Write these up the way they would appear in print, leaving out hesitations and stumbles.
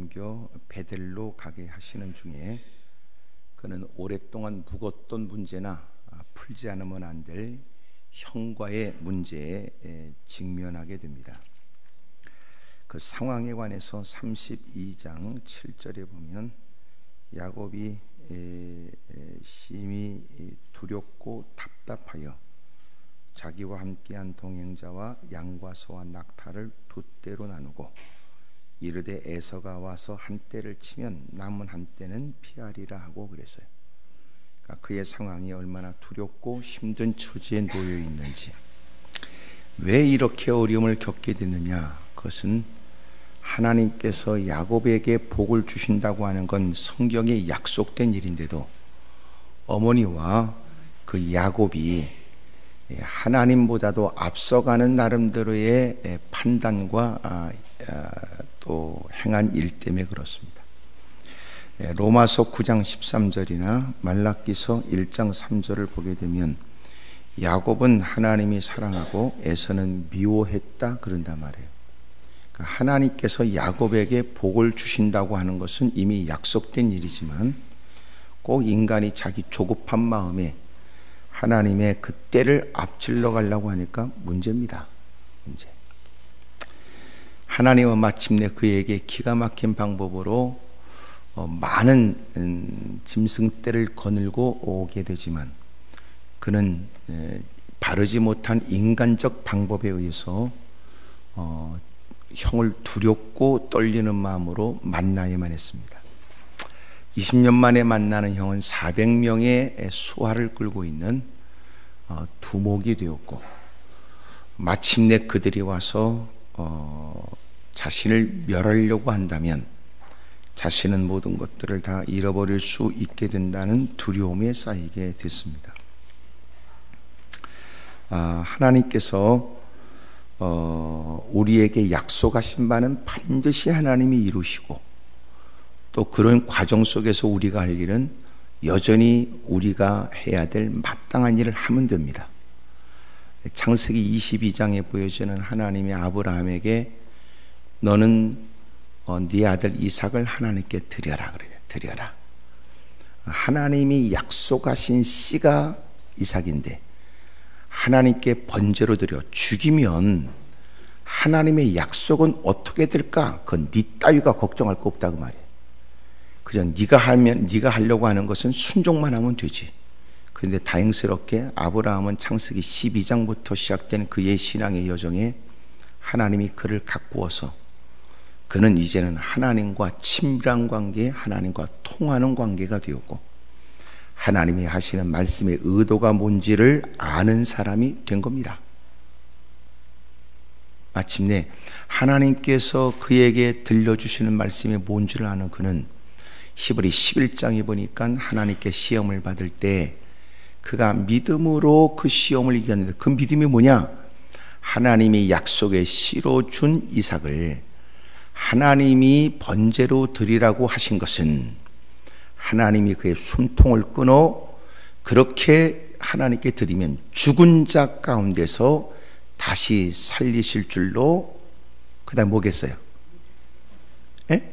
옮겨 베델로 가게 하시는 중에 그는 오랫동안 묵었던 문제나 풀지 않으면 안 될 형과의 문제에 직면하게 됩니다. 그 상황에 관해서 32장 7절에 보면 야곱이 심히 두렵고 답답하여 자기와 함께한 동행자와 양과 소와 낙타를 두 떼로 나누고 이르되 에서가 와서 한 떼를 치면 남은 한 떼는 피하리라 하고 그랬어요. 그러니까 그의 상황이 얼마나 두렵고 힘든 처지에 놓여 있는지, 왜 이렇게 어려움을 겪게 됐느냐, 그것은 하나님께서 야곱에게 복을 주신다고 하는 건 성경에 약속된 일인데도 어머니와 그 야곱이 하나님보다도 앞서가는 나름대로의 판단과 또 행한 일 때문에 그렇습니다. 로마서 9장 13절이나 말라기서 1장 3절을 보게 되면 야곱은 하나님이 사랑하고 에서는 미워했다 그런단 말이에요. 그러니까 하나님께서 야곱에게 복을 주신다고 하는 것은 이미 약속된 일이지만 꼭 인간이 자기 조급한 마음에 하나님의 그 때를 앞질러 가려고 하니까 문제입니다. 문제. 하나님은 마침내 그에게 기가 막힌 방법으로 많은 짐승떼를 거느리고 오게 되지만 그는 바르지 못한 인간적 방법에 의해서 형을 두렵고 떨리는 마음으로 만나야만 했습니다. 20년 만에 만나는 형은 400명의 수하를 끌고 있는 두목이 되었고, 마침내 그들이 와서 자신을 멸하려고 한다면 자신은 모든 것들을 다 잃어버릴 수 있게 된다는 두려움에 쌓이게 됐습니다. 하나님께서 우리에게 약속하신 바는 반드시 하나님이 이루시고, 또 그런 과정 속에서 우리가 할 일은 여전히 우리가 해야 될 마땅한 일을 하면 됩니다. 창세기 22장에 보여지는 하나님이 아브라함에게 너는 네 아들 이삭을 하나님께 드려라 그래요. 드려라. 하나님이 약속하신 씨가 이삭인데 하나님께 번제로 드려 죽이면 하나님의 약속은 어떻게 될까? 그건 네 따위가 걱정할 거 없다고 말이에요. 그저 네가 하려고 하는 것은 순종만 하면 되지. 그런데 다행스럽게 아브라함은 창세기 12장부터 시작된 그의 신앙의 여정에 하나님이 그를 가꾸어서 그는 이제는 하나님과 친밀한 관계, 하나님과 통하는 관계가 되었고 하나님이 하시는 말씀의 의도가 뭔지를 아는 사람이 된 겁니다. 마침내 하나님께서 그에게 들려주시는 말씀이 뭔지를 아는 그는 히브리 11장에 보니까 하나님께 시험을 받을 때 그가 믿음으로 그 시험을 이겼는데, 그 믿음이 뭐냐? 하나님이 약속의 씨로 준 이삭을 하나님이 번제로 드리라고 하신 것은 하나님이 그의 숨통을 끊어 그렇게 하나님께 드리면 죽은 자 가운데서 다시 살리실 줄로, 그 다음 뭐겠어요? 예?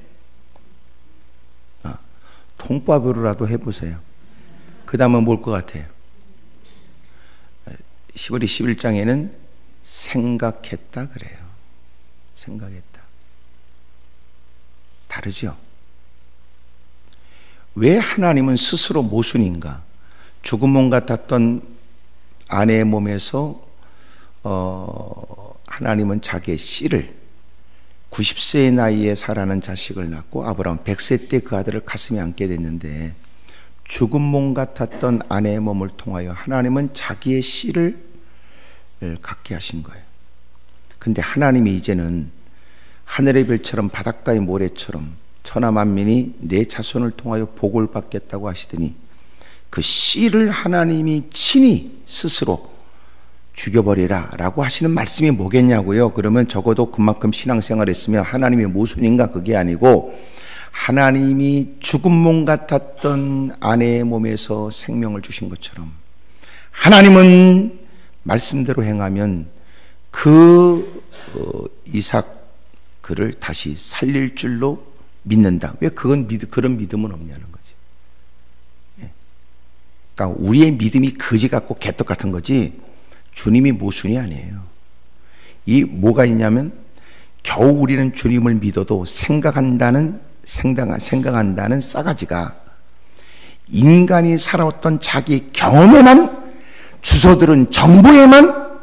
통밥으로라도 해보세요. 그 다음은 뭘 것 같아요? 히브리 11장에는 생각했다 그래요. 생각했다. 다르죠? 왜 하나님은 스스로 모순인가? 죽은 몸 같았던 아내의 몸에서 하나님은 자기의 씨를 90세의 나이에 살아난 자식을 낳고 아브라함 100세 때 그 아들을 가슴에 안게 됐는데, 죽은 몸 같았던 아내의 몸을 통하여 하나님은 자기의 씨를 갖게 하신 거예요. 근데 하나님이 이제는 하늘의 별처럼 바닷가의 모래처럼 천하만민이 내 자손을 통하여 복을 받겠다고 하시더니 그 씨를 하나님이 친히 스스로 죽여버리라 라고 하시는 말씀이 뭐겠냐고요? 그러면 적어도 그만큼 신앙생활 했으면 하나님의 모순인가? 그게 아니고 하나님이 죽은 몸 같았던 아내의 몸에서 생명을 주신 것처럼 하나님은 말씀대로 행하면 그 이삭 그를 다시 살릴 줄로 믿는다. 왜 그런 믿음은 없냐는 거지. 그러니까 우리의 믿음이 거지 같고 개떡 같은 거지 주님이 모순이 아니에요. 이 뭐가 있냐면 겨우 우리는 주님을 믿어도 생각한다는 싸가지가 인간이 살아왔던 자기 경험에만 주소들은 정보에만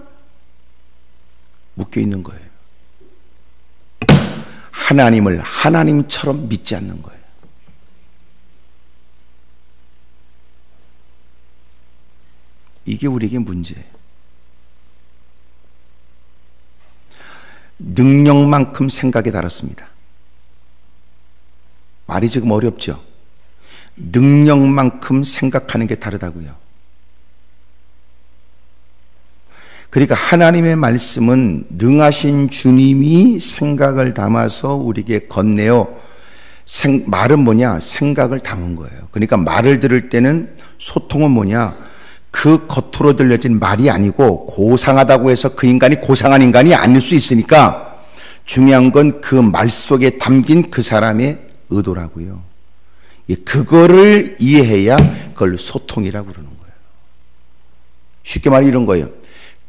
묶여 있는 거예요. 하나님을 하나님처럼 믿지 않는 거예요. 이게 우리에게 문제예요. 능력만큼 생각에 달았습니다. 말이 지금 어렵죠? 능력만큼 생각하는 게 다르다고요. 그러니까 하나님의 말씀은 능하신 주님이 생각을 담아서 우리에게 건네요. 말은 뭐냐? 생각을 담은 거예요. 그러니까 말을 들을 때는 소통은 뭐냐? 그 겉으로 들려진 말이 아니고 고상하다고 해서 그 인간이 고상한 인간이 아닐 수 있으니까 중요한 건 그 말 속에 담긴 그 사람의 의도라고요. 그거를 이해해야 그걸 소통이라고 그러는 거예요. 쉽게 말해 이런 거예요.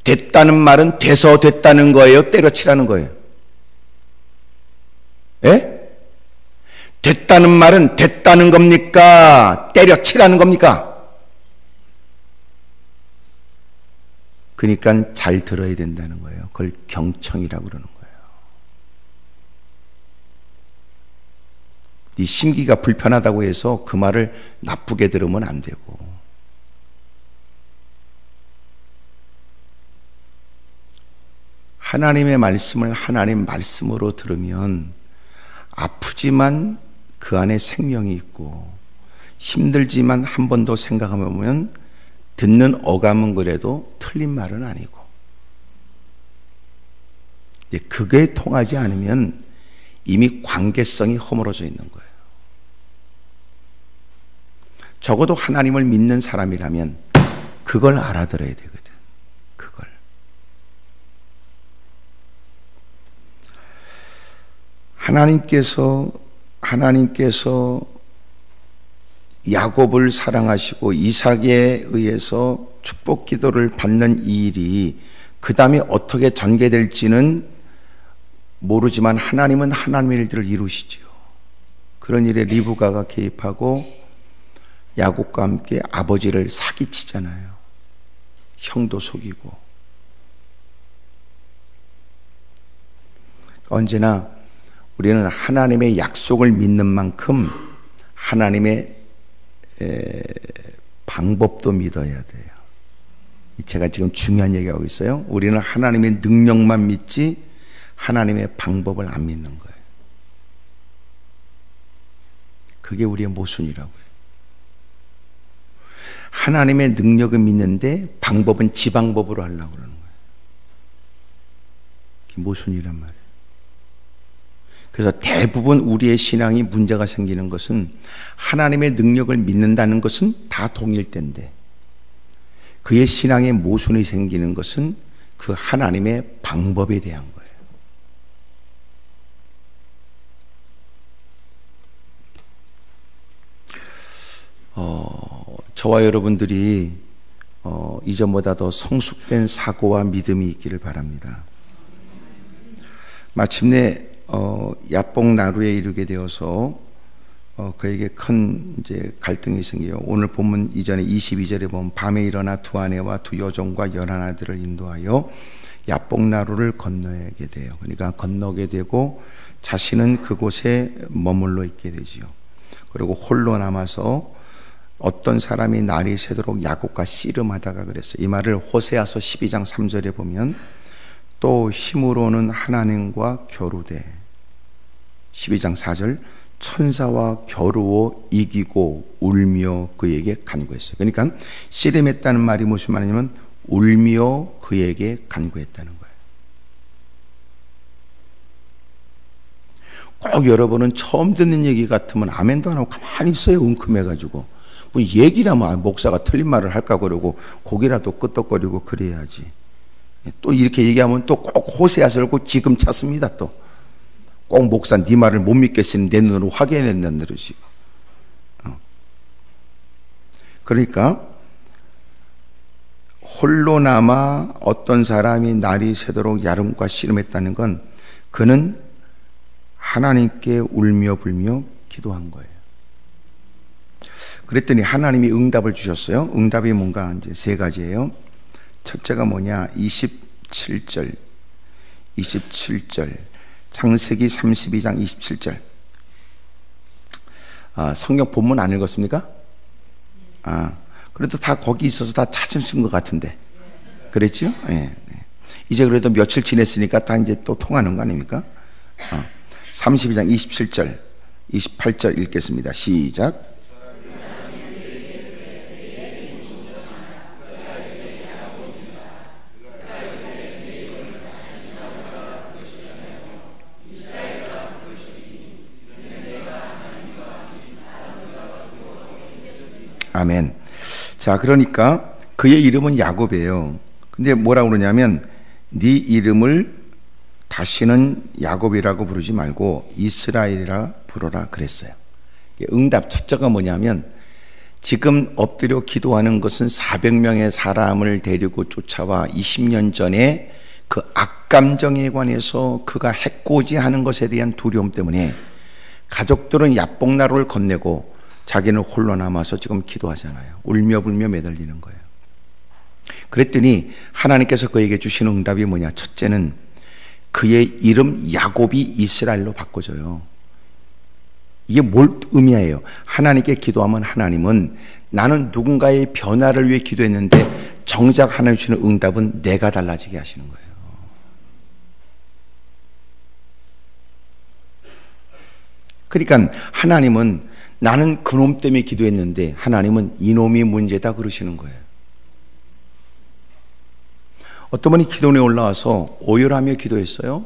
됐다는 말은 돼서 됐다는 거예요? 때려치라는 거예요? 예? 됐다는 말은 됐다는 겁니까? 때려치라는 겁니까? 그러니까 잘 들어야 된다는 거예요. 그걸 경청이라고 그러는 거예요. 네 심기가 불편하다고 해서 그 말을 나쁘게 들으면 안 되고, 하나님의 말씀을 하나님 말씀으로 들으면 아프지만 그 안에 생명이 있고, 힘들지만 한 번 더 생각해보면 듣는 어감은 그래도 틀린 말은 아니고, 그게 통하지 않으면 이미 관계성이 허물어져 있는 거예요. 적어도 하나님을 믿는 사람이라면 그걸 알아들어야 되거든. 그걸. 하나님께서 야곱을 사랑하시고 이삭에 의해서 축복 기도를 받는 이 일이 그 다음에 어떻게 전개될지는 모르지만 하나님은 하나님의 일들을 이루시지요. 그런 일에 리브가가 개입하고 야곱과 함께 아버지를 사기치잖아요. 형도 속이고. 언제나 우리는 하나님의 약속을 믿는 만큼 하나님의 방법도 믿어야 돼요. 제가 지금 중요한 얘기하고 있어요. 우리는 하나님의 능력만 믿지 하나님의 방법을 안 믿는 거예요. 그게 우리의 모순이라고요. 하나님의 능력을 믿는데 방법은 지 방법으로 하려고 그러는 거예요. 그게 모순이란 말이에요. 그래서 대부분 우리의 신앙이 문제가 생기는 것은 하나님의 능력을 믿는다는 것은 다 동일된데 그의 신앙에 모순이 생기는 것은 그 하나님의 방법에 대한 거예요. 저와 여러분들이 이전보다 더 성숙된 사고와 믿음이 있기를 바랍니다. 마침내 야복 나루에 이르게 되어서 그에게 큰 이제 갈등이 생겨요. 오늘 본문 이전에 22절에 보면 밤에 일어나 두 아내와 두 여종과 11아들을 인도하여 야복 나루를 건너게 돼요. 그러니까 건너게 되고 자신은 그곳에 머물러 있게 되지요. 그리고 홀로 남아서 어떤 사람이 날이 새도록 야곱과 씨름하다가 그랬어요. 이 말을 호세아서 12장 3절에 보면 또 힘으로는 하나님과 겨루되 12장 4절 천사와 겨루어 이기고 울며 그에게 간구했어요. 그러니까 씨름했다는 말이 무슨 말이냐면 울며 그에게 간구했다는 거예요. 꼭 여러분은 처음 듣는 얘기 같으면 아멘도 안 하고 가만히 있어요. 웅큼해가지고 뭐 얘기라면 목사가 틀린 말을 할까 그러고 고개라도 끄덕거리고 그래야지. 또 이렇게 얘기하면 또 꼭 호세아서를 꼭 지금 찾습니다. 또 꼭 목사 네 말을 못 믿겠으니 내 눈으로 확인해낸다는 그러지. 그러니까 홀로 남아 어떤 사람이 날이 새도록 야름과 씨름했다는 건 그는 하나님께 울며 불며 기도한 거예요. 그랬더니 하나님이 응답을 주셨어요. 응답이 뭔가 이제 세 가지예요. 첫째가 뭐냐? 27절 창세기 32장 27절. 성경 본문 안 읽었습니까? 그래도 다 거기 있어서 다 찾으신 것 같은데. 그랬죠? 네. 이제 그래도 며칠 지냈으니까 다 이제 또 통하는 거 아닙니까? 32장 27절, 28절 읽겠습니다. 시작. 아멘. 자, 그러니까 그의 이름은 야곱이에요. 근데 뭐라고 그러냐면 네 이름을 다시는 야곱이라고 부르지 말고 이스라엘이라 부르라 그랬어요. 응답 첫째가 뭐냐면 지금 엎드려 기도하는 것은 400명의 사람을 데리고 쫓아와 20년 전에 그 악감정에 관해서 그가 해코지하는 것에 대한 두려움 때문에 가족들은 야복나루를 건네고 자기는 홀로 남아서 지금 기도하잖아요. 울며 불며 매달리는 거예요. 그랬더니 하나님께서 그에게 주신 응답이 뭐냐? 첫째는 그의 이름 야곱이 이스라엘로 바꿔줘요. 이게 뭘 의미해요? 하나님께 기도하면 하나님은 나는 누군가의 변화를 위해 기도했는데 정작 하나님 주시는 응답은 내가 달라지게 하시는 거예요. 그러니까 하나님은 나는 그놈 때문에 기도했는데 하나님은 이놈이 문제다 그러시는 거예요. 어떤 분이 기도원에 올라와서 오열하며 기도했어요.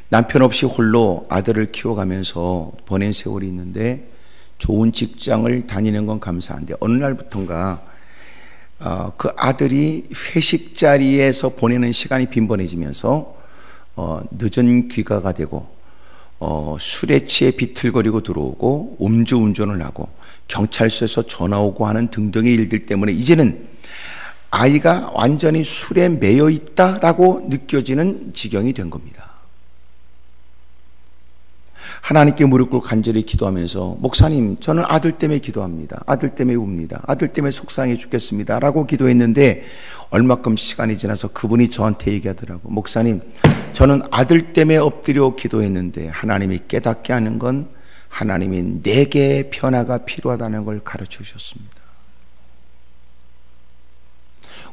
남편 없이 홀로 아들을 키워가면서 보낸 세월이 있는데 좋은 직장을 다니는 건 감사한데 어느 날부턴가 그 아들이 회식 자리에서 보내는 시간이 빈번해지면서 늦은 귀가가 되고 술에 취해 비틀거리고 들어오고 음주운전을 하고 경찰서에서 전화 오고 하는 등등의 일들 때문에 이제는 아이가 완전히 술에 매여 있다라고 느껴지는 지경이 된 겁니다. 하나님께 무릎 꿇고 간절히 기도하면서 목사님 저는 아들 때문에 기도합니다. 아들 때문에 웁니다. 아들 때문에 속상해 죽겠습니다 라고 기도했는데 얼마큼 시간이 지나서 그분이 저한테 얘기하더라고. 목사님 저는 아들 때문에 엎드려 기도했는데 하나님이 깨닫게 하는 건 하나님이 내게 변화가 필요하다는 걸 가르쳐 주셨습니다.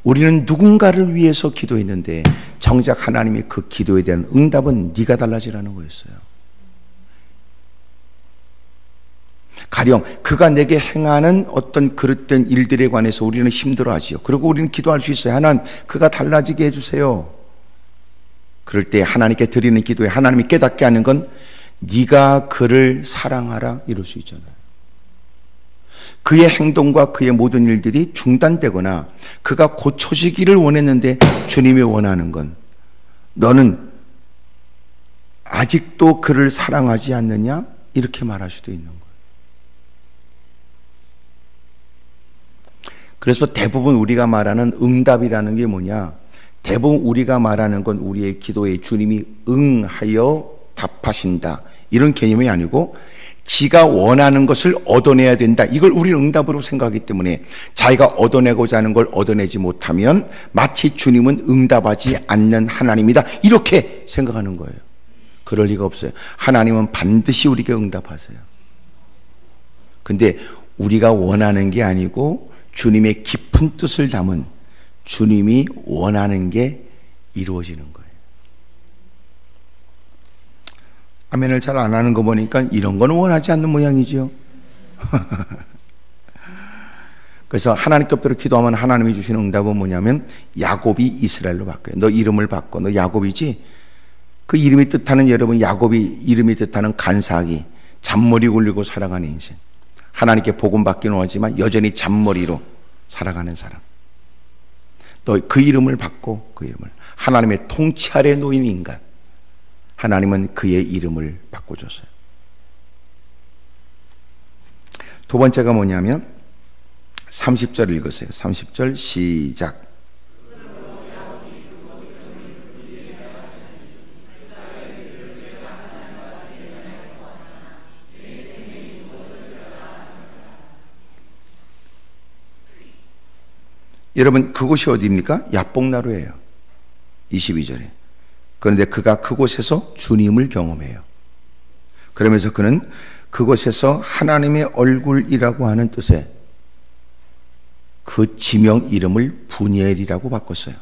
우리는 누군가를 위해서 기도했는데 정작 하나님이 그 기도에 대한 응답은 네가 달라지라는 거였어요. 가령 그가 내게 행하는 어떤 그릇된 일들에 관해서 우리는 힘들어하지요. 그리고 우리는 기도할 수 있어요. 하나님 그가 달라지게 해주세요. 그럴 때 하나님께 드리는 기도에 하나님이 깨닫게 하는 건 네가 그를 사랑하라 이럴 수 있잖아요. 그의 행동과 그의 모든 일들이 중단되거나 그가 고쳐지기를 원했는데 주님이 원하는 건 너는 아직도 그를 사랑하지 않느냐? 이렇게 말할 수도 있는 거예요. 그래서 대부분 우리가 말하는 응답이라는 게 뭐냐? 대부분 우리가 말하는 건 우리의 기도에 주님이 응하여 답하신다 이런 개념이 아니고 지가 원하는 것을 얻어내야 된다. 이걸 우리는 응답으로 생각하기 때문에 자기가 얻어내고자 하는 걸 얻어내지 못하면 마치 주님은 응답하지 않는 하나님이다. 이렇게 생각하는 거예요. 그럴 리가 없어요. 하나님은 반드시 우리에게 응답하세요. 근데 우리가 원하는 게 아니고 주님의 깊은 뜻을 담은 주님이 원하는 게 이루어지는 거예요. 아멘을 잘 안 하는 거 보니까 이런 거는 원하지 않는 모양이죠. 그래서 하나님께 엎드려 기도하면 하나님이 주시는 응답은 뭐냐면 야곱이 이스라엘로 바뀌어요. 너 이름을 바꿔. 너 야곱이지? 그 이름이 뜻하는 여러분 야곱이 이름이 뜻하는 간사하기 잔머리 굴리고 살아가는 인생. 하나님께 복음 받기는 하지만 여전히 잔머리로 살아가는 사람. 너 그 이름을 바꿔. 그 이름을 하나님의 통치 아래 놓인 인간. 하나님은 그의 이름을 바꿔줬어요. 두 번째가 뭐냐면 30절 읽으세요. 30절 시작. 여러분, 그곳이 어디입니까? 야복나루예요. 22절에. 그런데 그가 그곳에서 주님을 경험해요. 그러면서 그는 그곳에서 하나님의 얼굴이라고 하는 뜻의 그 지명 이름을 분이엘이라고 바꿨어요.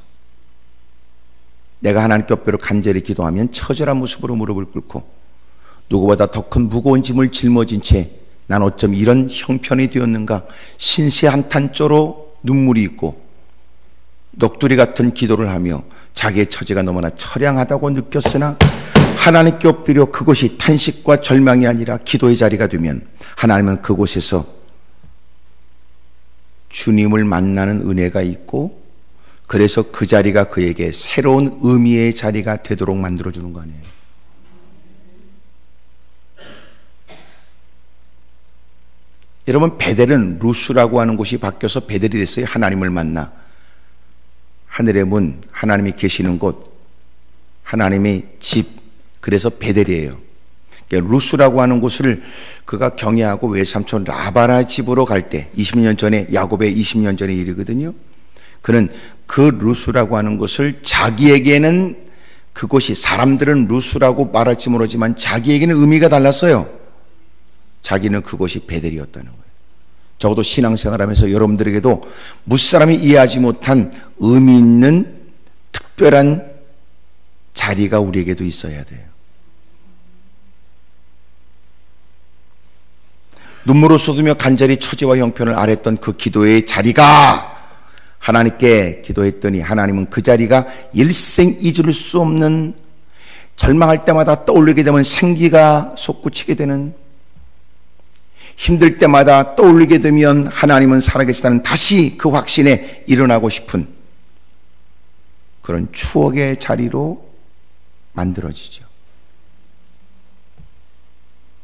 내가 하나님께 엎드려 간절히 기도하면 처절한 모습으로 무릎을 꿇고 누구보다 더 큰 무거운 짐을 짊어진 채 난 어쩜 이런 형편이 되었는가 신세 한탄조로 눈물이 있고 넋두리 같은 기도를 하며 자기의 처지가 너무나 처량하다고 느꼈으나 하나님께 엎드려 그곳이 탄식과 절망이 아니라 기도의 자리가 되면 하나님은 그곳에서 주님을 만나는 은혜가 있고 그래서 그 자리가 그에게 새로운 의미의 자리가 되도록 만들어주는 거 아니에요. 여러분, 베델은 루스라고 하는 곳이 바뀌어서 베델이 됐어요. 하나님을 만나. 하늘의 문, 하나님이 계시는 곳, 하나님의 집, 그래서 베델이에요. 루스라고 하는 곳을 그가 경외하고 외삼촌 라바라 집으로 갈 때 20년 전에, 야곱의 20년 전의 일이거든요. 그는 그 루스라고 하는 곳을 자기에게는 그곳이, 사람들은 루스라고 말할지 모르지만 자기에게는 의미가 달랐어요. 자기는 그곳이 베델이었다는 거예요. 적어도 신앙생활하면서 여러분들에게도 무사람이 이해하지 못한 의미 있는 특별한 자리가 우리에게도 있어야 돼요. 눈물을 쏟으며 간절히 처지와 형편을 아랬던 그 기도의 자리가 하나님께 기도했더니 하나님은 그 자리가 일생 잊을 수 없는, 절망할 때마다 떠올리게 되면 생기가 솟구치게 되는, 힘들 때마다 떠올리게 되면 하나님은 살아계시다는 다시 그 확신에 일어나고 싶은 그런 추억의 자리로 만들어지죠.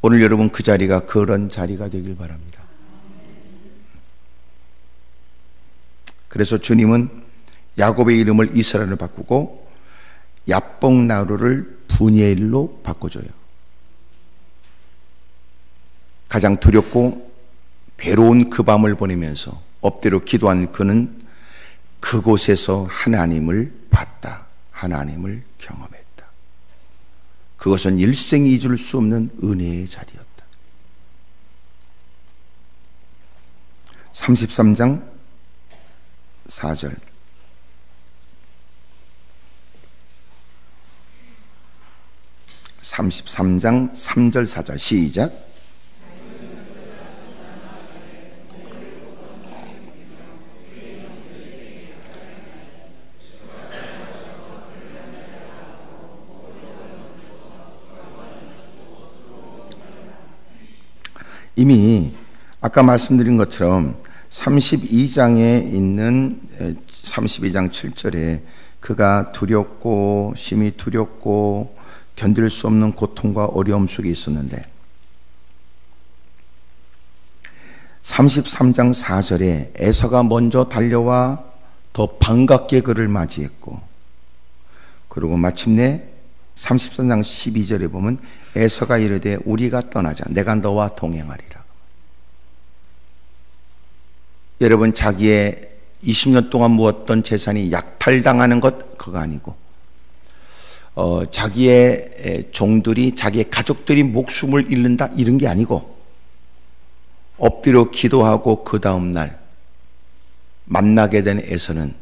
오늘 여러분 그 자리가 그런 자리가 되길 바랍니다. 그래서 주님은 야곱의 이름을 이스라엘로 바꾸고 야복나루를 분이엘로 바꿔줘요. 가장 두렵고 괴로운 그 밤을 보내면서 엎드려 기도한 그는 그곳에서 하나님을 봤다. 하나님을 경험했다. 그것은 일생 잊을 수 없는 은혜의 자리였다. 33장 4절. 33장 3절 4절 시작. 이미 아까 말씀드린 것처럼 32장에 있는 32장 7절에 그가 두렵고 심히 두렵고 견딜 수 없는 고통과 어려움 속에 있었는데 33장 4절에 에서가 먼저 달려와 더 반갑게 그를 맞이했고, 그리고 마침내 33장 12절에 보면 에서가 이르되 우리가 떠나자, 내가 너와 동행하리라. 여러분, 자기의 20년 동안 모았던 재산이 약탈당하는 것 그거 아니고 자기의 종들이, 자기의 가족들이 목숨을 잃는다 이런 게 아니고 엎드려 기도하고 그 다음 날 만나게 된 에서는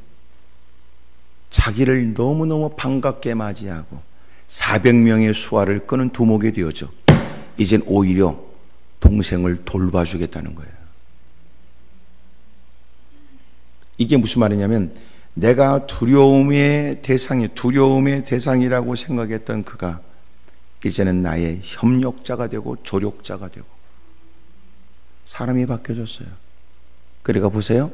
자기를 너무너무 반갑게 맞이하고 400명의 수하를 끄는 두목이 되어져 이젠 오히려 동생을 돌봐주겠다는 거예요. 이게 무슨 말이냐면 내가 두려움의 대상이라고 생각했던 그가 이제는 나의 협력자가 되고 조력자가 되고 사람이 바뀌어졌어요. 그러니까 보세요.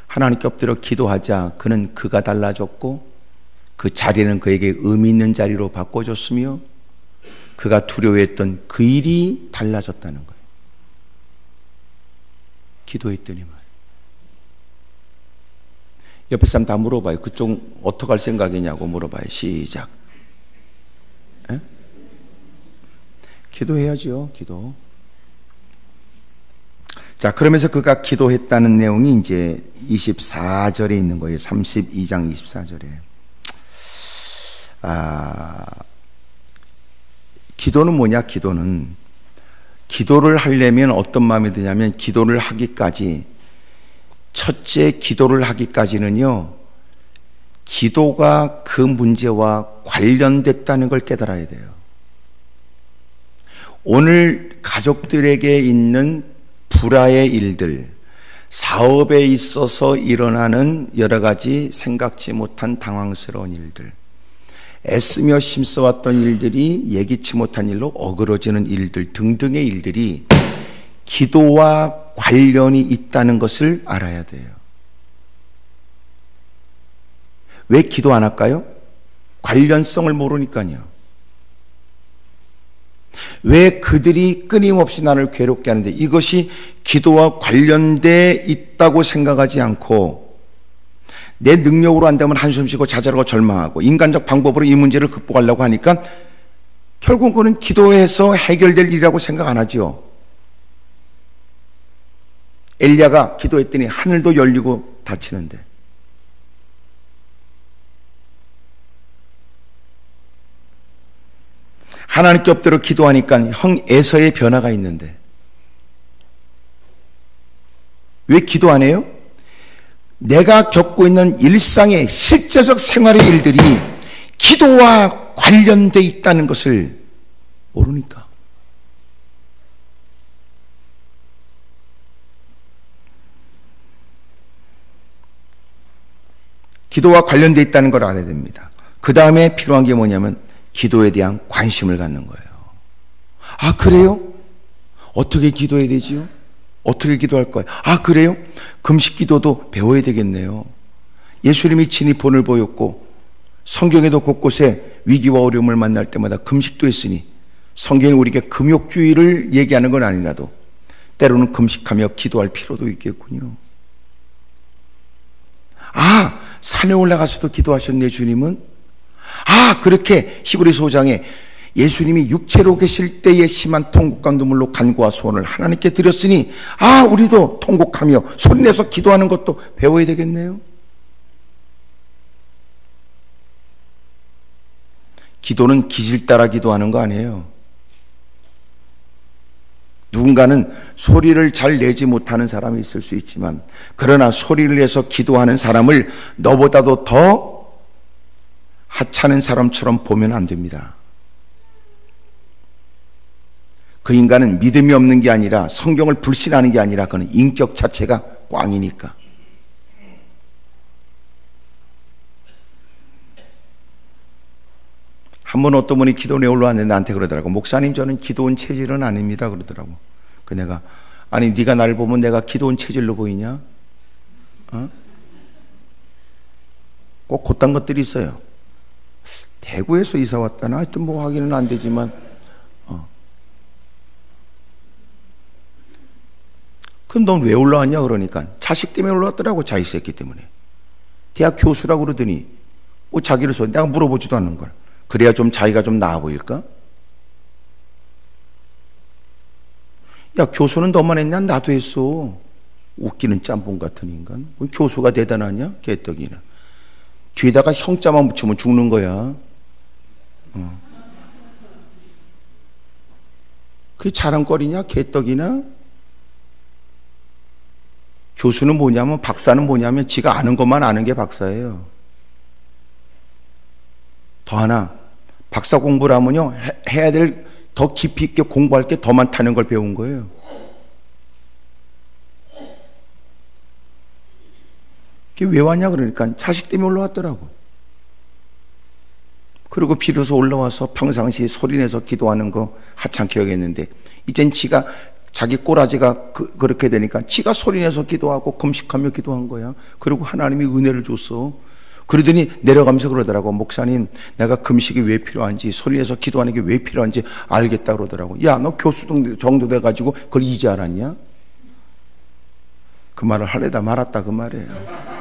하나님께 엎드려 기도하자 그는 그가 달라졌고 그 자리는 그에게 의미 있는 자리로 바꿔줬으며 그가 두려워했던 그 일이 달라졌다는 거예요. 기도했더니 말이에요. 옆에 사람 다 물어봐요. 그쪽 어떻게 할 생각이냐고 물어봐요. 시작. 에? 기도해야죠. 기도. 자, 그러면서 그가 기도했다는 내용이 이제 24절에 있는 거예요. 32장 24절에. 기도는 뭐냐? 기도를 하려면 어떤 마음이 드냐면, 기도를 하기까지, 첫째 기도를 하기까지는요, 기도가 그 문제와 관련됐다는 걸 깨달아야 돼요. 오늘 가족들에게 있는 불화의 일들, 사업에 있어서 일어나는 여러 가지 생각지 못한 당황스러운 일들, 애쓰며 힘써왔던 일들이 예기치 못한 일로 어그러지는 일들 등등의 일들이 기도와 관련이 있다는 것을 알아야 돼요. 왜 기도 안 할까요? 관련성을 모르니까요. 왜 그들이 끊임없이 나를 괴롭게 하는데 이것이 기도와 관련돼 있다고 생각하지 않고 내 능력으로 안 되면 한숨 쉬고 좌절하고 절망하고 인간적 방법으로 이 문제를 극복하려고 하니까 결국 그는 기도해서 해결될 일이라고 생각 안 하죠. 엘리야가 기도했더니 하늘도 열리고 닫히는데, 하나님께 엎드려 기도하니까 형 에서의 변화가 있는데 왜 기도 안 해요? 내가 겪고 있는 일상의 실제적 생활의 일들이 기도와 관련돼 있다는 것을 모르니까. 기도와 관련돼 있다는 걸 알아야 됩니다. 그 다음에 필요한 게 뭐냐면 기도에 대한 관심을 갖는 거예요. 아, 그래요? 어떻게 기도해야 되지요? 어떻게 기도할 거예요? 아, 그래요? 금식 기도도 배워야 되겠네요. 예수님이 친히 본을 보였고 성경에도 곳곳에 위기와 어려움을 만날 때마다 금식도 했으니 성경이 우리에게 금욕주의를 얘기하는 건 아니라도 때로는 금식하며 기도할 필요도 있겠군요. 아, 산에 올라가서도 기도하셨네, 주님은? 아, 그렇게 히브리서 5장에 예수님이 육체로 계실 때의 심한 통곡과 눈물로 간구와 소원을 하나님께 드렸으니 아, 우리도 통곡하며 소리내서 기도하는 것도 배워야 되겠네요. 기도는 기질 따라 기도하는 거 아니에요. 누군가는 소리를 잘 내지 못하는 사람이 있을 수 있지만 그러나 소리를 내서 기도하는 사람을 너보다도 더 하찮은 사람처럼 보면 안 됩니다. 그 인간은 믿음이 없는 게 아니라 성경을 불신하는 게 아니라 그는 인격 자체가 꽝이니까. 한 번 어떤 분이 기도원에 올라왔는데 나한테 그러더라고. 목사님, 저는 기도원 체질은 아닙니다 그러더라고. 그 내가 아니 네가 나를 보면 내가 기도원 체질로 보이냐? 꼭 그딴 것들이 있어요. 대구에서 이사 왔다나 하여튼 뭐 확인은 안 되지만 그럼 넌 왜 올라왔냐 그러니까 자식 때문에 올라왔더라고. 자식 새끼 때문에. 대학 교수라고 그러더니 뭐 자기를 써. 내가 물어보지도 않는 걸. 그래야 좀 자기가 좀 나아 보일까? 야, 교수는 너만 했냐? 나도 했어. 웃기는 짬뽕 같은 인간. 교수가 대단하냐? 개떡이나. 뒤에다가 형자만 붙이면 죽는 거야. 그게 자랑거리냐? 개떡이나? 교수는 뭐냐면, 박사는 뭐냐면 지가 아는 것만 아는 게 박사예요. 더 하나, 박사 공부를 하면요, 해야 될 더 깊이 있게 공부할 게 더 많다는 걸 배운 거예요. 그게 왜 왔냐 그러니까 자식 때문에 올라왔더라고. 그리고 비로소 올라와서 평상시에 소리내서 기도하는 거 하찮게 여겼는데 이젠 지가 자기 꼬라지가 그렇게 되니까 지가 소리내서 기도하고 금식하며 기도한 거야. 그리고 하나님이 은혜를 줬어. 그러더니 내려가면서 그러더라고. 목사님, 내가 금식이 왜 필요한지, 소리내서 기도하는 게 왜 필요한지 알겠다 그러더라고. 야, 너 교수 정도 돼가지고 그걸 이제 알았냐? 그 말을 하려다 말았다 그 말이에요.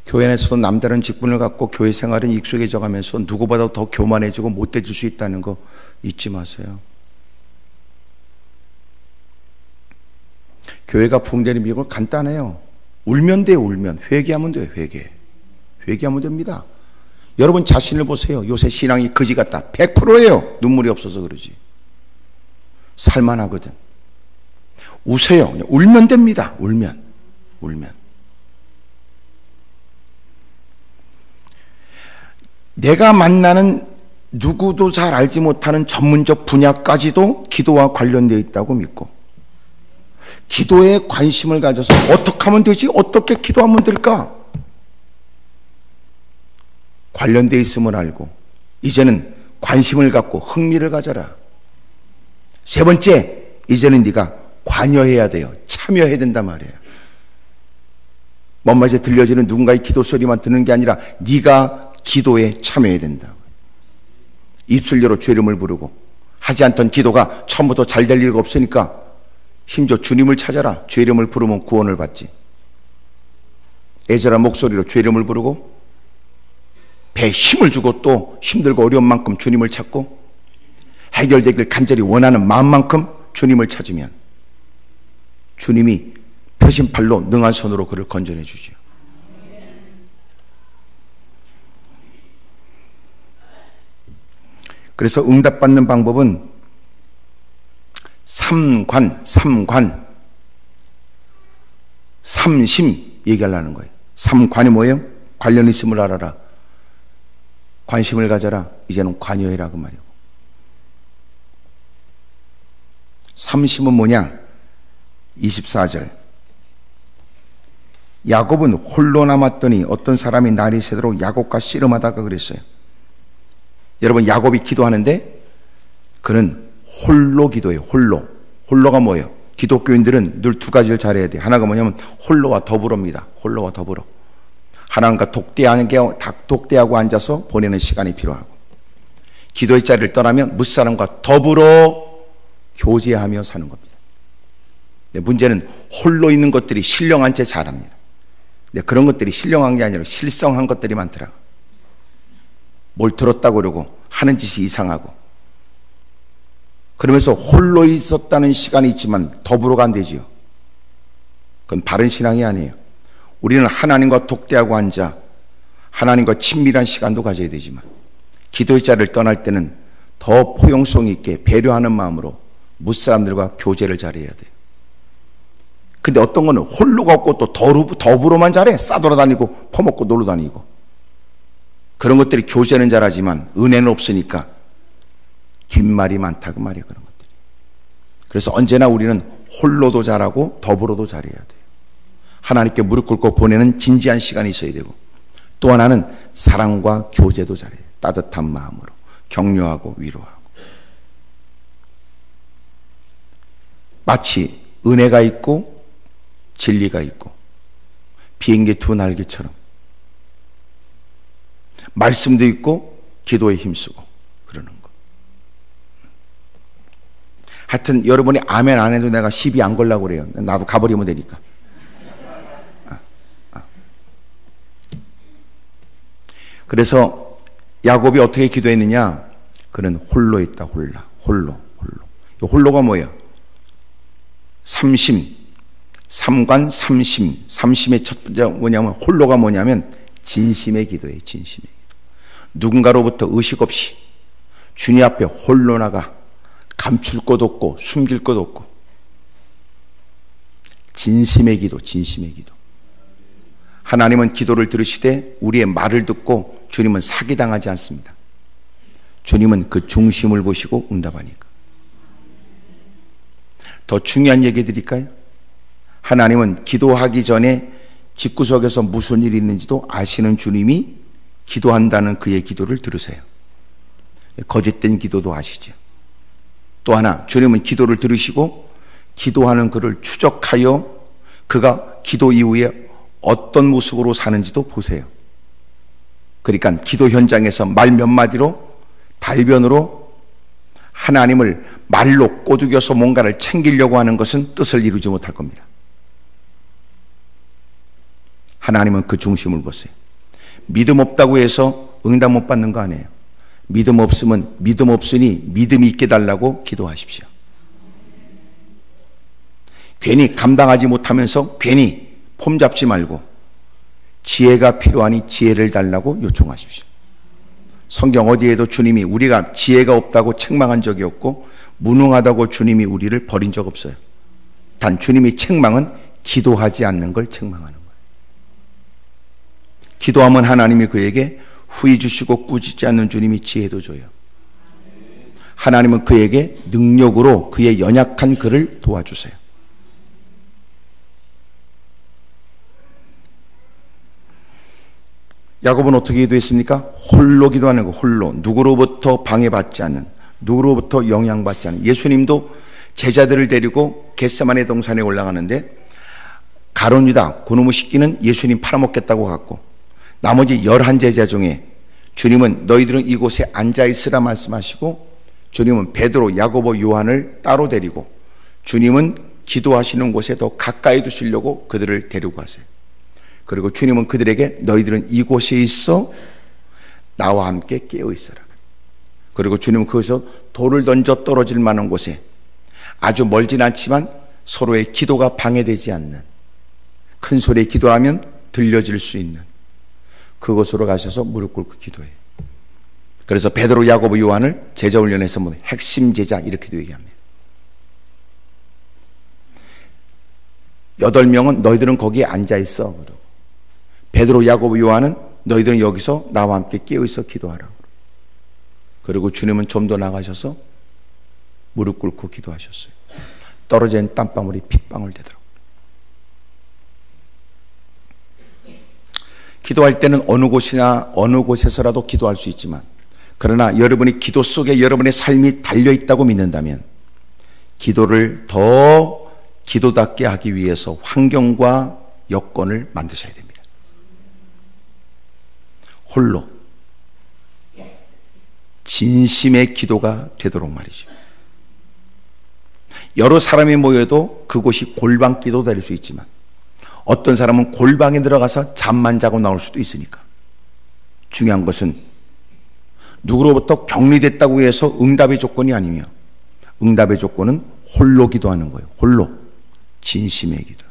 교회 안에서도 남다른 직분을 갖고 교회 생활은 익숙해져 가면서 누구보다 더 교만해지고 못돼질 수 있다는 거 잊지 마세요. 교회가 부흥되는 비결은 간단해요. 울면 돼요. 울면. 회개하면 돼요. 회개하면 됩니다. 여러분 자신을 보세요. 요새 신앙이 거지 같다. 100%예요. 눈물이 없어서 그러지. 살만하거든. 우세요. 울면 됩니다. 울면. 내가 만나는 누구도 잘 알지 못하는 전문적 분야까지도 기도와 관련되어 있다고 믿고, 기도에 관심을 가져서 어떻게 하면 되지? 어떻게 기도하면 될까? 관련되어 있음을 알고 이제는 관심을 갖고 흥미를 가져라. 세 번째, 이제는 네가 관여해야 돼요. 참여해야 된단 말이에요. 먼마에 들려지는 누군가의 기도 소리만 듣는 게 아니라 네가 기도에 참여해야 된다. 입술로로 주 이름을 부르고 하지 않던 기도가 처음부터 잘 될 리가 없으니까 심지어 주님을 찾아라. 주 이름을 부르면 구원을 받지. 애절한 목소리로 주 이름을 부르고 배에 힘을 주고 또 힘들고 어려운 만큼 주님을 찾고 해결되길 간절히 원하는 마음만큼 주님을 찾으면 주님이 펴신 팔로 능한 손으로 그를 건져내 주지요. 그래서 응답받는 방법은 삼심 얘기하려는 거예요. 삼관이 뭐예요? 관련 있음을 알아라. 관심을 가져라. 이제는 관여해라 그 말이고. 삼심은 뭐냐? 24절. 야곱은 홀로 남았더니 어떤 사람이 날이 새도록 야곱과 씨름하다가 그랬어요. 여러분, 야곱이 기도하는데 그는 홀로 기도해요. 홀로가 뭐예요? 기독교인들은 늘 두 가지를 잘해야 돼요. 하나가 뭐냐면 홀로와 더불어입니다. 홀로와 더불어. 하나님과 독대하고 앉아서 보내는 시간이 필요하고, 기도의 자리를 떠나면 무사람과 더불어 교제하며 사는 겁니다. 문제는 홀로 있는 것들이 신령한 채 잘합니다. 그런 것들이 신령한 게 아니라 실성한 것들이 많더라고요. 뭘 들었다고 그러고 하는 짓이 이상하고, 그러면서 홀로 있었다는 시간이 있지만 더불어가 안 되지요. 그건 바른 신앙이 아니에요. 우리는 하나님과 독대하고 앉아 하나님과 친밀한 시간도 가져야 되지만 기도의 자리를 떠날 때는 더 포용성 있게 배려하는 마음으로 무사람들과 교제를 잘해야 돼요. 근데 어떤 거는 홀로가 없고 또 더불어만 잘해. 싸돌아다니고 퍼먹고 놀러다니고. 그런 것들이 교제는 잘하지만 은혜는 없으니까 뒷말이 많다 그 말이에요. 그런 것들이. 그래서 언제나 우리는 홀로도 잘하고 더불어도 잘해야 돼요. 하나님께 무릎 꿇고 보내는 진지한 시간이 있어야 되고, 또 하나는 사랑과 교제도 잘해요. 따뜻한 마음으로 격려하고 위로하고. 마치 은혜가 있고 진리가 있고 비행기 두 날개처럼 말씀도 있고 기도에 힘쓰고 그러는 거. 하여튼 여러분이 아멘 안 해도 내가 시비 안 걸라고 그래요. 나도 가버리면 되니까. 그래서 야곱이 어떻게 기도했느냐? 그는 홀로 있다. 홀로. 홀로가 뭐예요? 삼심의 첫 번째 뭐냐면, 홀로가 뭐냐면 진심의 기도예요. 진심의 기도. 누군가로부터 의식 없이 주님 앞에 홀로 나가 감출 것 없고 숨길 것 없고, 진심의 기도. 하나님은 기도를 들으시되 우리의 말을 듣고 주님은 사기당하지 않습니다. 주님은 그 중심을 보시고 응답하니까. 더 중요한 얘기 드릴까요? 하나님은 기도하기 전에 집구석에서 무슨 일이 있는지도 아시는 주님이 기도한다는 그의 기도를 들으세요. 거짓된 기도도 아시죠. 또 하나, 주님은 기도를 들으시고 기도하는 그를 추적하여 그가 기도 이후에 어떤 모습으로 사는지도 보세요. 그러니까 기도 현장에서 말 몇 마디로, 달변으로 하나님을 말로 꼬드겨서 뭔가를 챙기려고 하는 것은 뜻을 이루지 못할 겁니다. 하나님은 그 중심을 보세요. 믿음 없다고 해서 응답 못 받는 거 아니에요. 믿음 없으면 믿음 없으니 믿음이 있게 달라고 기도하십시오. 괜히 감당하지 못하면서 괜히 폼 잡지 말고 지혜가 필요하니 지혜를 달라고 요청하십시오. 성경 어디에도 주님이 우리가 지혜가 없다고 책망한 적이 없고 무능하다고 주님이 우리를 버린 적 없어요. 단 주님이 책망은 기도하지 않는 걸 책망하는 거예요. 기도하면 하나님이 그에게 후히 주시고 꾸짖지 않는 주님이 지혜도 줘요. 하나님은 그에게 능력으로 그의 연약한 그를 도와주세요. 야곱은 어떻게 기도했습니까? 홀로 기도하는 거, 홀로. 누구로부터 방해받지 않는, 누구로부터 영향받지 않는. 예수님도 제자들을 데리고 겟세마네 동산에 올라가는데 가룟 유다 그놈의 식기는 예수님 팔아먹겠다고 갔고 나머지 11제자 중에 주님은 너희들은 이곳에 앉아있으라 말씀하시고 주님은 베드로, 야고보, 요한을 따로 데리고 주님은 기도하시는 곳에 더 가까이 두시려고 그들을 데리고 가세요. 그리고 주님은 그들에게 너희들은 이곳에 있어 나와 함께 깨어 있어라. 그리고 주님은 거기서 돌을 던져 떨어질 만한 곳에 아주 멀진 않지만 서로의 기도가 방해되지 않는 큰 소리에 기도하면 들려질 수 있는 그곳으로 가셔서 무릎 꿇고 기도해요. 그래서 베드로, 야고보, 요한을 제자 훈련에서 뭐 핵심 제자 이렇게도 얘기합니다. 8명은 너희들은 거기에 앉아있어. 베드로, 야고보, 요한은 너희들은 여기서 나와 함께 깨어있어 기도하라. 그리고 주님은 좀 더 나가셔서 무릎 꿇고 기도하셨어요. 떨어진 땀방울이 핏방울 되더라고요. 기도할 때는 어느 곳이나 어느 곳에서라도 기도할 수 있지만 그러나 여러분이 기도 속에 여러분의 삶이 달려있다고 믿는다면 기도를 더 기도답게 하기 위해서 환경과 여건을 만드셔야 됩니다. 홀로 진심의 기도가 되도록 말이죠. 여러 사람이 모여도 그곳이 골방기도 될 수 있지만 어떤 사람은 골방에 들어가서 잠만 자고 나올 수도 있으니까 중요한 것은 누구로부터 격리됐다고 해서 응답의 조건이 아니며 응답의 조건은 홀로 기도하는 거예요. 홀로 진심의 기도.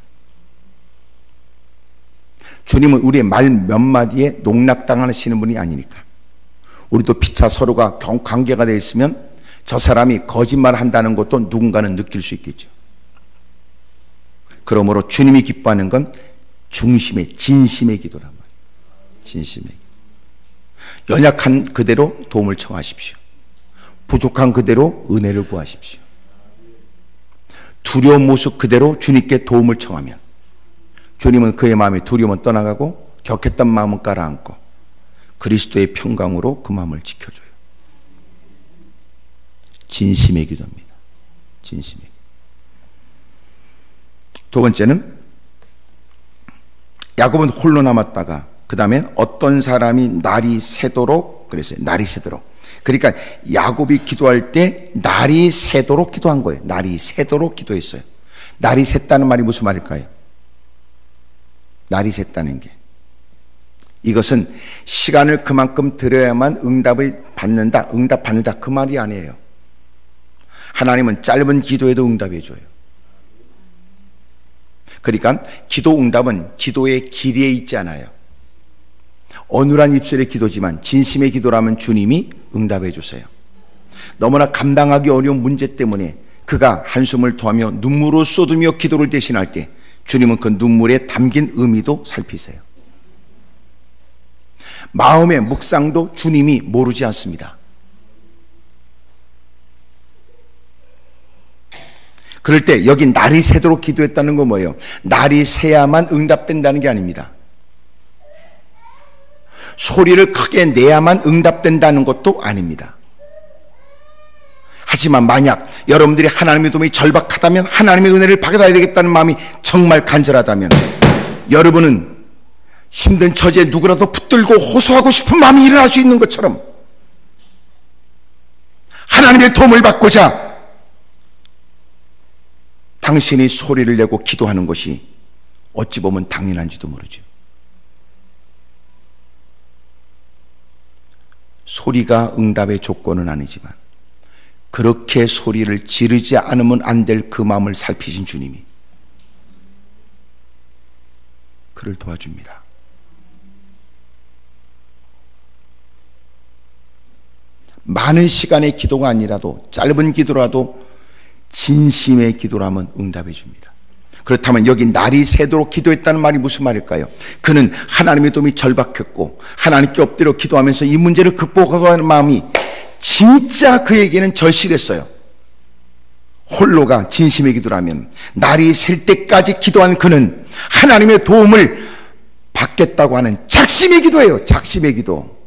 주님은 우리의 말 몇 마디에 농락당하시는 분이 아니니까 우리도 피차 서로가 관계가 되어 있으면 저 사람이 거짓말한다는 것도 누군가는 느낄 수 있겠죠. 그러므로 주님이 기뻐하는 건 중심의 진심의 기도란 말이에요. 진심의 기도. 연약한 그대로 도움을 청하십시오. 부족한 그대로 은혜를 구하십시오. 두려운 모습 그대로 주님께 도움을 청하면 주님은 그의 마음에 두려움은 떠나가고 격했던 마음은 깔아앉고 그리스도의 평강으로 그 마음을 지켜줘요. 진심의 기도입니다. 진심의 기도. 두 번째는 야곱은 홀로 남았다가 그 다음엔 어떤 사람이 날이 새도록 그랬어요. 날이 새도록. 그러니까 야곱이 기도할 때 날이 새도록 기도한 거예요. 날이 새도록 기도했어요. 날이 샜다는 말이 무슨 말일까요? 날이 샜다는 게 이것은 시간을 그만큼 들여야만 응답을 받는다, 응답받는다 그 말이 아니에요. 하나님은 짧은 기도에도 응답해 줘요. 그러니까 기도 응답은 기도의 길이에 있지 않아요. 어눌한 입술의 기도지만 진심의 기도라면 주님이 응답해 주세요. 너무나 감당하기 어려운 문제 때문에 그가 한숨을 토하며 눈물을 쏟으며 기도를 대신할 때 주님은 그 눈물에 담긴 의미도 살피세요. 마음의 묵상도 주님이 모르지 않습니다. 그럴 때 여기 날이 새도록 기도했다는 건 뭐예요? 날이 새야만 응답된다는 게 아닙니다. 소리를 크게 내야만 응답된다는 것도 아닙니다. 하지만 만약 여러분들이 하나님의 도움이 절박하다면, 하나님의 은혜를 받아야 되겠다는 마음이 정말 간절하다면, 여러분은 힘든 처지에 누구라도 붙들고 호소하고 싶은 마음이 일어날 수 있는 것처럼 하나님의 도움을 받고자 당신이 소리를 내고 기도하는 것이 어찌 보면 당연한지도 모르죠. 소리가 응답의 조건은 아니지만 그렇게 소리를 지르지 않으면 안 될 그 마음을 살피신 주님이 그를 도와줍니다. 많은 시간의 기도가 아니라도, 짧은 기도라도 진심의 기도라면 응답해 줍니다. 그렇다면 여기 날이 새도록 기도했다는 말이 무슨 말일까요? 그는 하나님의 도움이 절박했고 하나님께 엎드려 기도하면서 이 문제를 극복하는 마음이 진짜 그에게는 절실했어요. 홀로가 진심의 기도라면 날이 셀 때까지 기도한 그는 하나님의 도움을 받겠다고 하는 작심의 기도예요. 작심의 기도.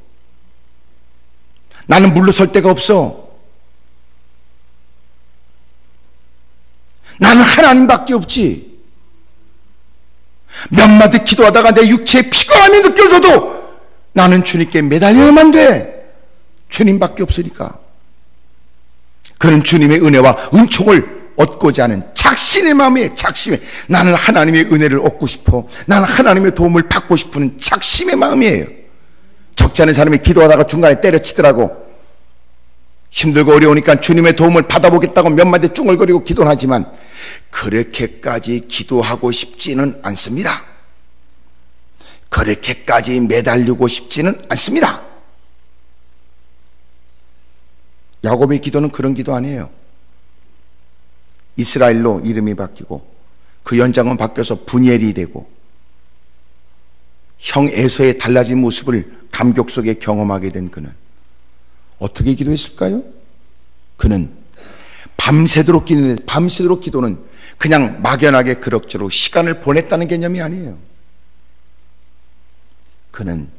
나는 물러설 데가 없어. 나는 하나님밖에 없지. 몇 마디 기도하다가 내 육체에 피곤함이 느껴져도 나는 주님께 매달려야만 돼. 주님밖에 없으니까. 그는 주님의 은혜와 은총을 얻고자 하는 작심의 마음이에요. 작심의. 나는 하나님의 은혜를 얻고 싶어. 나는 하나님의 도움을 받고 싶은 작심의 마음이에요. 적지 않은 사람이 기도하다가 중간에 때려치더라고. 힘들고 어려우니까 주님의 도움을 받아보겠다고 몇 마디 쭝얼거리고 기도는 하지만 그렇게까지 기도하고 싶지는 않습니다. 그렇게까지 매달리고 싶지는 않습니다. 야곱의 기도는 그런 기도 아니에요. 이스라엘로 이름이 바뀌고 그 연장은 바뀌어서 분이엘이 되고 형 에서의 달라진 모습을 감격 속에 경험하게 된 그는 어떻게 기도했을까요? 그는 밤새도록 기도했는데, 밤새도록 기도는 그냥 막연하게 그럭저럭 시간을 보냈다는 개념이 아니에요. 그는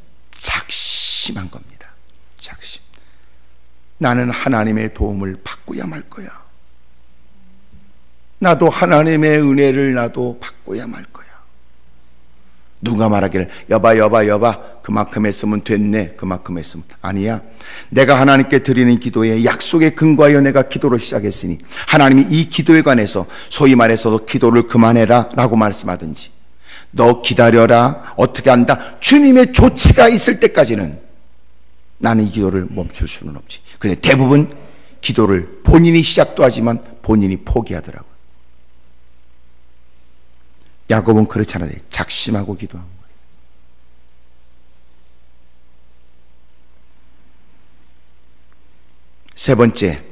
작심한 겁니다. 작심. 나는 하나님의 도움을 받고야 말 거야. 나도 하나님의 은혜를 나도 받고야 말 거야. 누가 말하기를 여봐 그만큼 했으면 됐네, 그만큼 했으면. 아니야. 내가 하나님께 드리는 기도에 약속에 근거하여 내가 기도를 시작했으니 하나님이 이 기도에 관해서 소위 말해서 기도를 그만해라 라고 말씀하든지, 너 기다려라, 어떻게 한다, 주님의 조치가 있을 때까지는 나는 이 기도를 멈출 수는 없지. 근데 대부분 기도를 본인이 시작도 하지만 본인이 포기하더라고요. 야곱은 그렇지 않아요. 작심하고 기도한 거예요. 세 번째,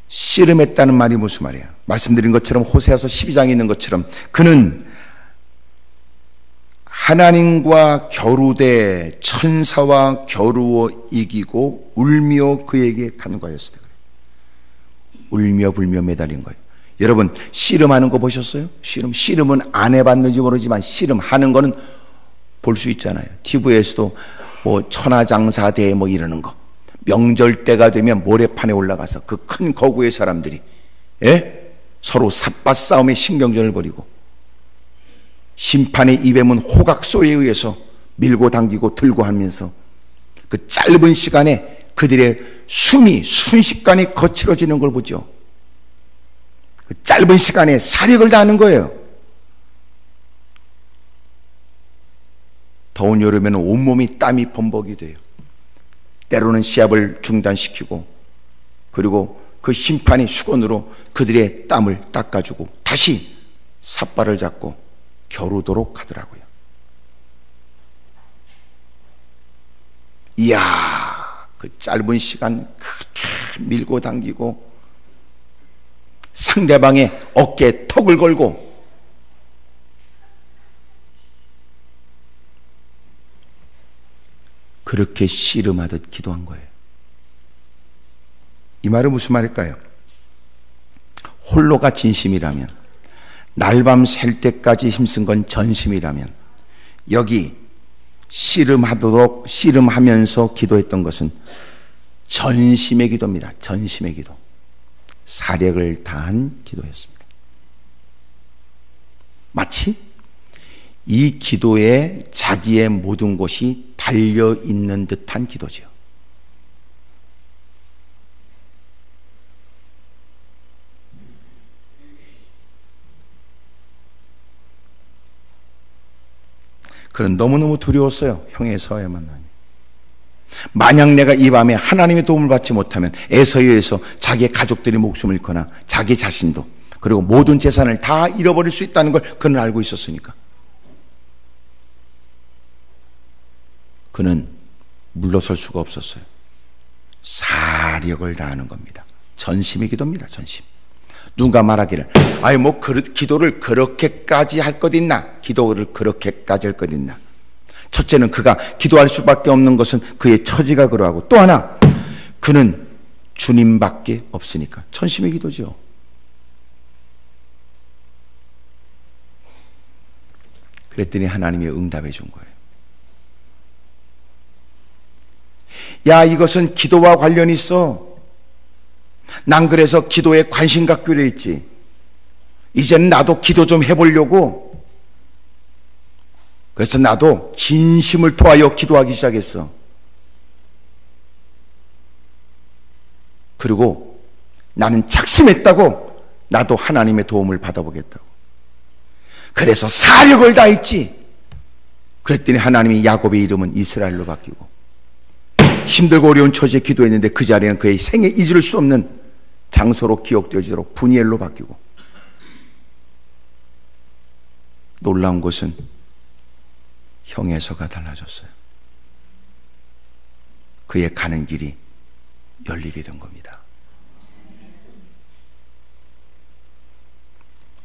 씨름했다는 말이 무슨 말이에요? 말씀드린 것처럼 호세아서 12장에 있는 것처럼 그는 하나님과 겨루되 천사와 겨루어 이기고 울며 그에게 간구하였을 때, 울며 불며 매달린 거예요. 여러분, 씨름하는 거 보셨어요? 씨름은 안 해봤는지 모르지만 씨름하는 거는 볼 수 있잖아요. TV에서도 뭐 천하장사대회 뭐 이러는 거, 명절 때가 되면 모래판에 올라가서 그 큰 거구의 사람들이 서로 삿바 싸움에 신경전을 벌이고 심판의 입에 문 호각 소리에 의해서 밀고 당기고 들고 하면서 그 짧은 시간에 그들의 숨이 순식간에 거칠어지는 걸 보죠. 그 짧은 시간에 사력을 다하는 거예요. 더운 여름에는 온몸이 땀이 범벅이 돼요. 때로는 시합을 중단시키고, 그리고 그 심판의 수건으로 그들의 땀을 닦아주고 다시 삿발을 잡고 겨루도록 하더라고요. 이야, 그 짧은 시간 그렇게 밀고 당기고 상대방의 어깨에 턱을 걸고 그렇게 씨름하듯 기도한 거예요. 이 말은 무슨 말일까요? 홀로가 진심이라면, 날밤 샐 때까지 힘쓴 건 전심이라면, 여기 씨름하면서 기도했던 것은 전심의 기도입니다. 전심의 기도. 사력을 다한 기도였습니다. 마치 이 기도에 자기의 모든 것이 달려있는 듯한 기도죠. 그는 너무너무 두려웠어요. 형의 에사와의 만남이. 만약 내가 이 밤에 하나님의 도움을 받지 못하면 에사에 의해서 자기의 가족들이 목숨을 잃거나 자기 자신도 그리고 모든 재산을 다 잃어버릴 수 있다는 걸 그는 알고 있었으니까 그는 물러설 수가 없었어요. 사력을 다하는 겁니다. 전심의 기도입니다. 전심. 누가 말하기를 기도를 그렇게까지 할 것 있나? 기도를 그렇게까지 할 것 있나? 첫째는 그가 기도할 수밖에 없는 것은 그의 처지가 그러하고 또 하나 그는 주님밖에 없으니까 전심의 기도죠. 그랬더니 하나님이 응답해 준 거예요. 야, 이것은 기도와 관련이 있어. 난 그래서 기도에 관심 갖기로 했지. 이제는 나도 기도 좀 해보려고. 그래서 나도 진심을 토하여 기도하기 시작했어. 그리고 나는 작심했다고 나도 하나님의 도움을 받아보겠다고. 그래서 사력을 다했지. 그랬더니 하나님이 야곱의 이름은 이스라엘로 바뀌고 힘들고 어려운 처지에 기도했는데 그 자리는 그의 생애 잊을 수 없는 장소로 기억되어지도록 분이엘로 바뀌고 놀라운 것은 형에서가 달라졌어요. 그의 가는 길이 열리게 된 겁니다.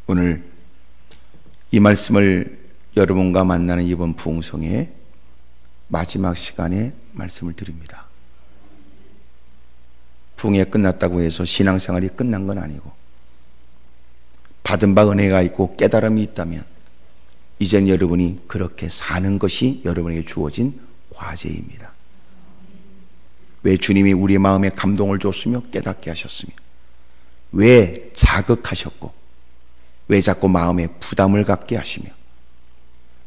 오늘 이 말씀을 여러분과 만나는 이번 부흥성의 마지막 시간에 말씀을 드립니다. 부흥이 끝났다고 해서 신앙생활이 끝난 건 아니고 받은 바 은혜가 있고 깨달음이 있다면 이젠 여러분이 그렇게 사는 것이 여러분에게 주어진 과제입니다. 왜 주님이 우리 마음에 감동을 줬으며 깨닫게 하셨으며 왜 자극하셨고 왜 자꾸 마음에 부담을 갖게 하시며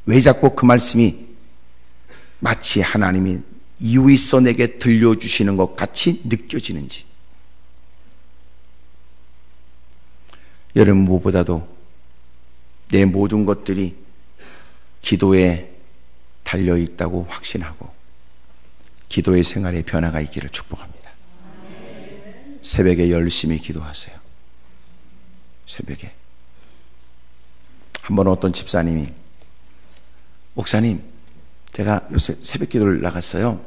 왜 자꾸 그 말씀이 마치 하나님이 이유 있어 내게 들려주시는 것 같이 느껴지는지 여러분 무엇보다도 내 모든 것들이 기도에 달려있다고 확신하고 기도의 생활에 변화가 있기를 축복합니다. 새벽에 열심히 기도하세요. 새벽에 한번 어떤 집사님이 목사님 제가 요새 새벽 기도를 나갔어요.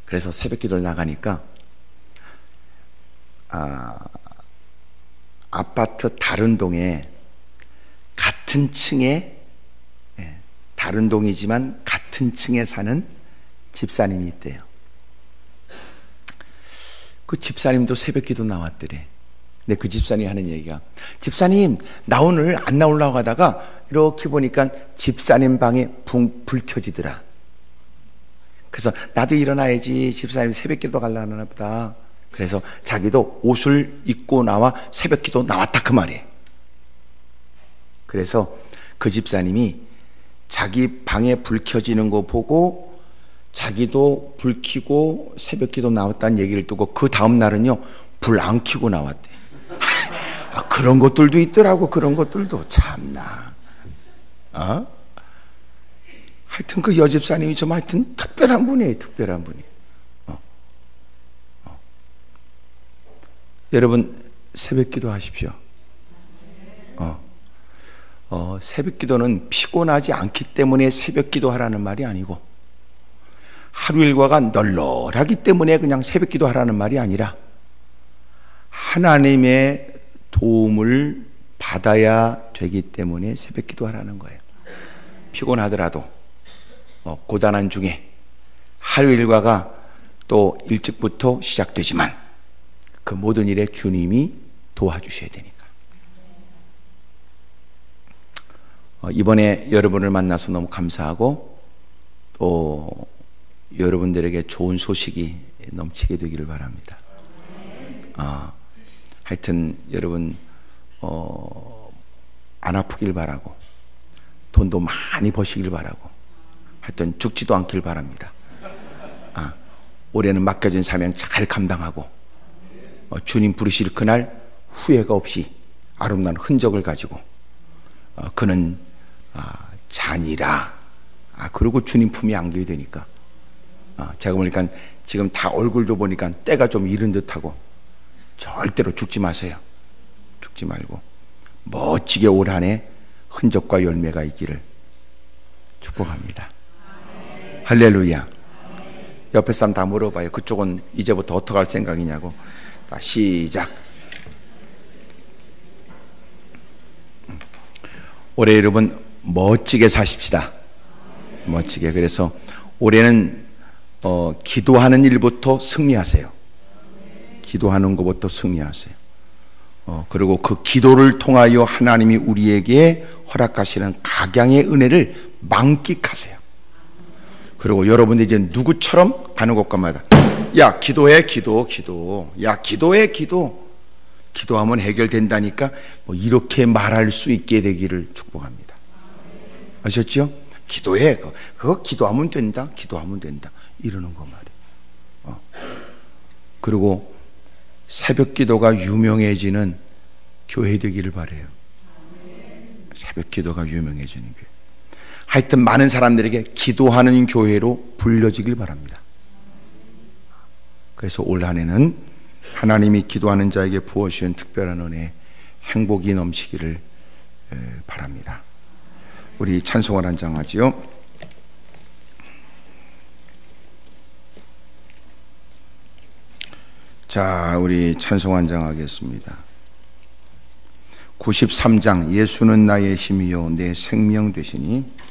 그래서 새벽 기도를 나가니까 아파트 다른 동에 같은 층에 다른 동이지만 같은 층에 사는 집사님이 있대요. 그 집사님도 새벽 기도 나왔더래. 근데 그 집사님이 하는 얘기가 집사님 나 오늘 안 나오려고 하다가 이렇게 보니까 집사님 방에 불 켜지더라. 그래서 나도 일어나야지 집사님 새벽 기도 가려나 보다. 그래서 자기도 옷을 입고 나와 새벽 기도 나왔다 그 말이에요. 그래서 그 집사님이 자기 방에 불 켜지는 거 보고 자기도 불 켜고 새벽 기도 나왔다는 얘기를 듣고 그 다음 날은요 불 안 켜고 나왔대. 그런 것들도 있더라고. 그런 것들도 참나. 하여튼 그 여집사님이 좀 하여튼 특별한 분이에요. 특별한 분이에요. 여러분 새벽 기도 하십시오. 새벽 기도는 피곤하지 않기 때문에 새벽 기도 하라는 말이 아니고 하루 일과가 널널하기 때문에 그냥 새벽 기도 하라는 말이 아니라 하나님의 도움을 받아야 되기 때문에 새벽 기도 하라는 거예요. 피곤하더라도 고단한 중에 하루 일과가 또 일찍부터 시작되지만 그 모든 일에 주님이 도와주셔야 되니까. 이번에 여러분을 만나서 너무 감사하고 또 여러분들에게 좋은 소식이 넘치게 되기를 바랍니다. 하여튼 여러분 안 아프길 바라고 돈도 많이 버시길 바라고 하여튼 죽지도 않길 바랍니다. 올해는 맡겨진 사명 잘 감당하고 주님 부르실 그날 후회가 없이 아름다운 흔적을 가지고 그는 잔이라 그리고 주님 품에 안겨야 되니까 제가 보니까 지금 다 얼굴도 보니까 때가 좀 이른 듯하고 절대로 죽지 마세요. 죽지 말고 멋지게 올 한 해 흔적과 열매가 있기를 축복합니다. 할렐루야. 옆에 사람 다 물어봐요. 그쪽은 이제부터 어떻게 할 생각이냐고. 다 시작. 올해 여러분 멋지게 사십시다. 멋지게. 그래서 올해는 기도하는 일부터 승리하세요. 기도하는 것부터 승리하세요. 그리고 그 기도를 통하여 하나님이 우리에게 허락하시는 각양의 은혜를 만끽하세요. 그리고 여러분들 이제 누구처럼 가는 곳마다 야 기도해 기도 야 기도해 기도하면 해결된다니까 뭐 이렇게 말할 수 있게 되기를 축복합니다. 아셨죠? 기도해 그거 기도하면 된다 이러는 거 말이에요. 그리고 새벽 기도가 유명해지는 교회 되기를 바라요. 새벽 기도가 유명해지는 교회. 하여튼 많은 사람들에게 기도하는 교회로 불려지길 바랍니다. 그래서 올 한 해는 하나님이 기도하는 자에게 부어주신 특별한 은혜, 행복이 넘치기를 바랍니다. 우리 찬송을 한 장 하지요. 자, 우리 찬송 한 장 하겠습니다. 93장 예수는 나의 힘이요 내 생명 되시니.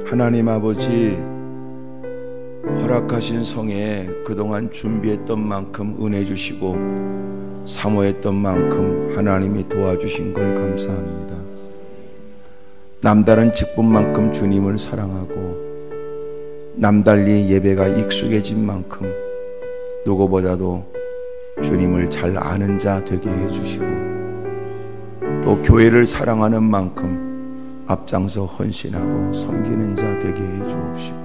하나님 아버지, 허락하신 성에 그동안 준비했던 만큼 은혜 주시고 사모했던 만큼 하나님이 도와주신 걸 감사합니다. 남다른 직분만큼 주님을 사랑하고 남달리 예배가 익숙해진 만큼 누구보다도 주님을 잘 아는 자 되게 해주시고 또 교회를 사랑하는 만큼 앞장서 헌신하고 섬기는 자 되게 해주옵시고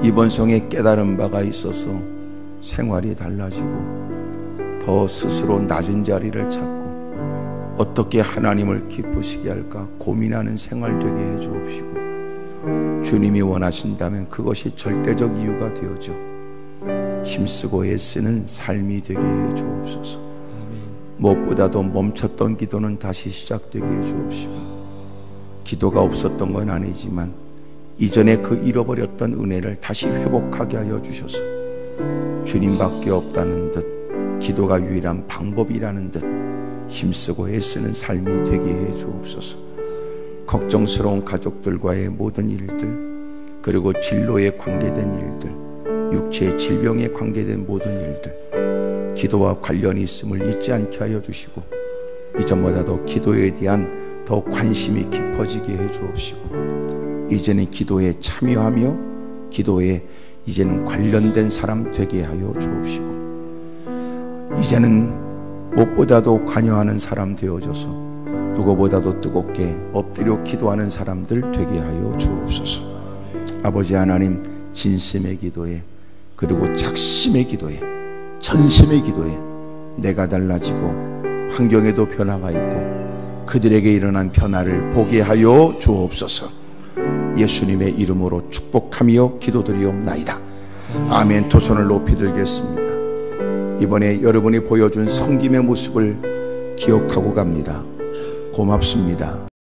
이번 성에 깨달은 바가 있어서 생활이 달라지고 더 스스로 낮은 자리를 찾고 어떻게 하나님을 기쁘시게 할까 고민하는 생활 되게 해주옵시고 주님이 원하신다면 그것이 절대적 이유가 되어져 힘쓰고 애쓰는 삶이 되게 해주옵소서. 무엇보다도 멈췄던 기도는 다시 시작되게 해주옵시고 기도가 없었던 건 아니지만 이전에 그 잃어버렸던 은혜를 다시 회복하게 하여 주셔서 주님밖에 없다는 듯 기도가 유일한 방법이라는 듯 힘쓰고 애쓰는 삶이 되게 해 주옵소서. 걱정스러운 가족들과의 모든 일들, 그리고 진로에 관계된 일들, 육체의 질병에 관계된 모든 일들, 기도와 관련이 있음을 잊지 않게 하여 주시고 이전보다도 기도에 대한 더 관심이 깊어지게 해 주옵시고 이제는 기도에 참여하며 기도에 이제는 관련된 사람 되게 하여 주옵시고 이제는 무엇보다도 관여하는 사람 되어져서 누구보다도 뜨겁게 엎드려 기도하는 사람들 되게 하여 주옵소서. 아버지 하나님, 진심의 기도에 그리고 작심의 기도에 전심의 기도에 내가 달라지고 환경에도 변화가 있고 그들에게 일어난 변화를 보게 하여 주옵소서. 예수님의 이름으로 축복하며 기도드리옵나이다. 아멘. 두 손을 높이 들겠습니다. 이번에 여러분이 보여준 섬김의 모습을 기억하고 갑니다. 고맙습니다.